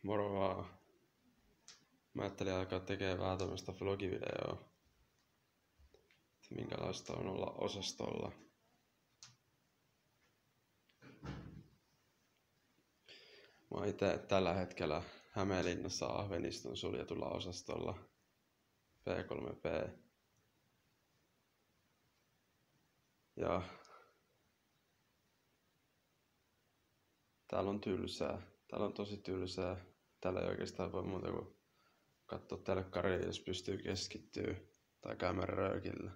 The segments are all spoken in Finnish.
Moro vaan. Mä ajattelin alkaa tekemään vähän tämmöstä vlogivideoa, että minkälaista on olla osastolla. Mä oon ite tällä hetkellä Hämeenlinnassa Ahveniston suljetulla osastolla P3P. Ja täällä on tylsää. Täällä on tosi tylsää. Täällä ei oikeastaan voi muuta kuin katsoa telkkaria, jos pystyy keskittyä, tai käymään röökillä.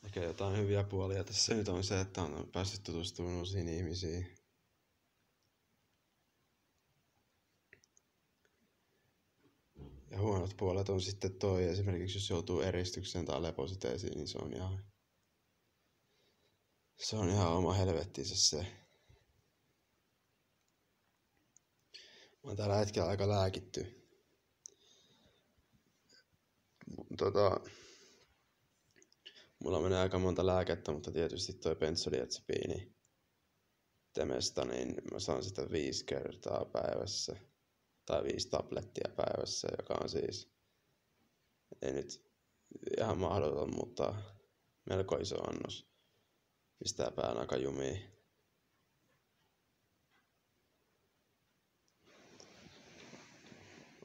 Ehkä jotain hyviä puolia tässä nyt on se, että on päässyt tutustumaan uusiin ihmisiin. Ja huonot puolet on sitten toi, esimerkiksi jos joutuu eristykseen tai lepositeisiin, niin se on ihan oma helvettinsä se. Mä oon tällä hetkellä aika lääkitty. Mulla menee aika monta lääkettä, mutta tietysti toi benzodiazepiini Temesta, niin mä saan sitä 5 kertaa päivässä. Tai 5 tablettia päivässä, joka on siis ei nyt ihan mahdoton, mutta melko iso annos. Pistää pään aika jumiin.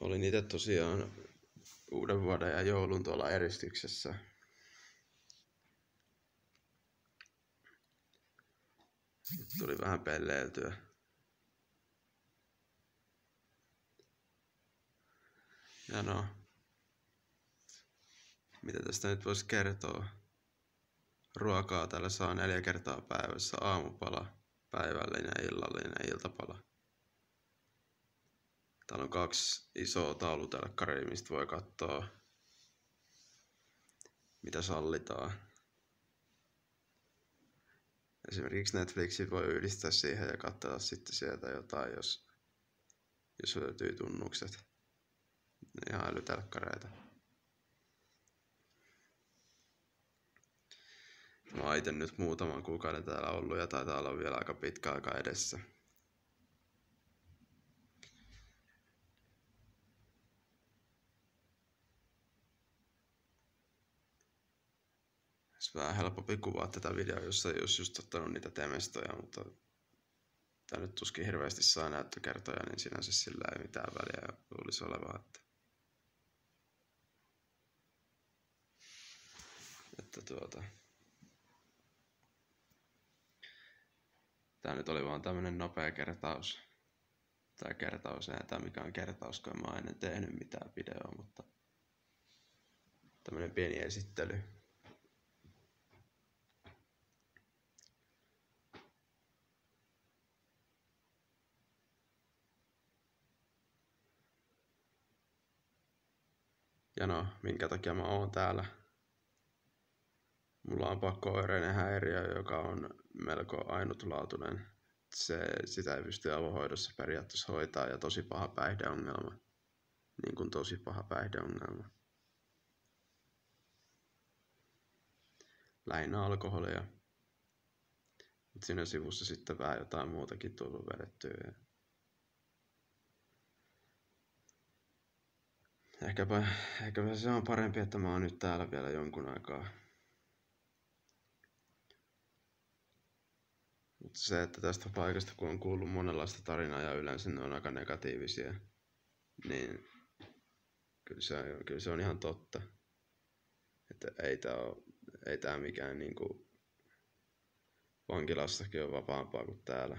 Olin itse tosiaan uuden vuoden ja joulun tuolla eristyksessä. Tuli vähän pelleiltyä. Ja no, mitä tästä nyt voisi kertoa? Ruokaa täällä saa 4 kertaa päivässä: aamupala, päivällinen, illallinen, iltapala. Täällä on 2 isoa taulutelkkaria, mistä voi katsoa, mitä sallitaan. Esimerkiksi Netflixin voi yhdistää siihen ja katsella sitten sieltä jotain, jos löytyy tunnukset. Ihan älytelkkareita. Mä oon ite nyt muutaman kuukauden täällä ollut ja taitaa olla vielä aika pitkä aika edessä. Olisi vähän helpompi kuvaa tätä videoa, jos ei olisi just ottanut niitä temestoja, mutta tää nyt tuskin hirveästi saa näyttökertoja, niin sinänsä sillä ei mitään väliä luulisi olevaa. Tää nyt oli vaan tämmönen nopea kertaus. Tai kertaus, ei tää mikään kertaus, kun en mä ennen tehnyt mitään videoa, mutta tämmönen pieni esittely. Ja no, minkä takia mä oon täällä? Mulla on pakko-oireinen häiriö, joka on melko ainutlaatuinen. Sitä ei pysty avohoidossa periaatteessa hoitaa, ja tosi paha päihdeongelma. Niin kuin tosi paha päihdeongelma. Lähinnä alkoholia. Mutta siinä sivussa sitten vähän jotain muutakin tullut vedettyä. Ehkäpä se on parempi, että mä oon nyt täällä vielä jonkun aikaa. Mutta se, että tästä paikasta kun on kuullut monenlaista tarinaa ja yleensä ne on aika negatiivisia, niin kyllä se on ihan totta. Että ei tää mikään niinku vankilassakin on vapaampaa kuin täällä.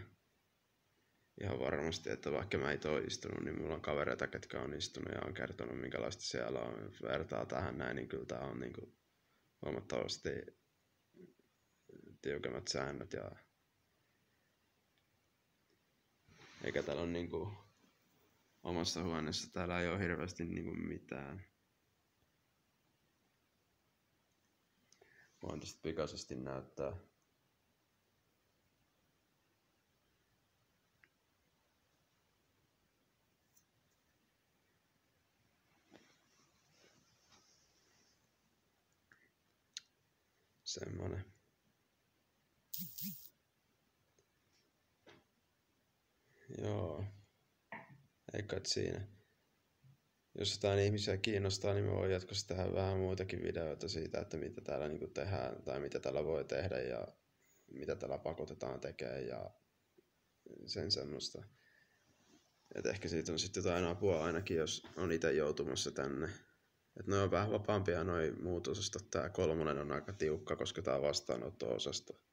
Ihan varmasti, että vaikka mä itse oon istunut, niin mulla on kavereita, ketkä on istunut ja on kertonut minkälaista siellä on. Jos vertaa tähän näin, niin kyllä tää on niinku huomattavasti tiukemmat säännöt ja eikä täällä on niinku omassa huoneessa, täällä ei oo hirveästi niinku mitään. Voin tästä pikaisesti näyttää. semmonen. Joo. Ei kai siinä. Jos jotain ihmisiä kiinnostaa, niin me voi jatkossa tehdä vähän muitakin videoita siitä, että mitä täällä niinku tehdään tai mitä täällä voi tehdä ja mitä täällä pakotetaan tekemään ja sen semmoista. Et ehkä siitä on sitten jotain apua ainakin, jos on itse joutumassa tänne. Et noi on vähän vapaampia noi muut osastot. Tää 3 on aika tiukka, koska tää on vastaanotto-osasto.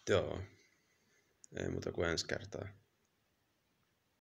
Joo. Ei muuta kuin ensi kertaa.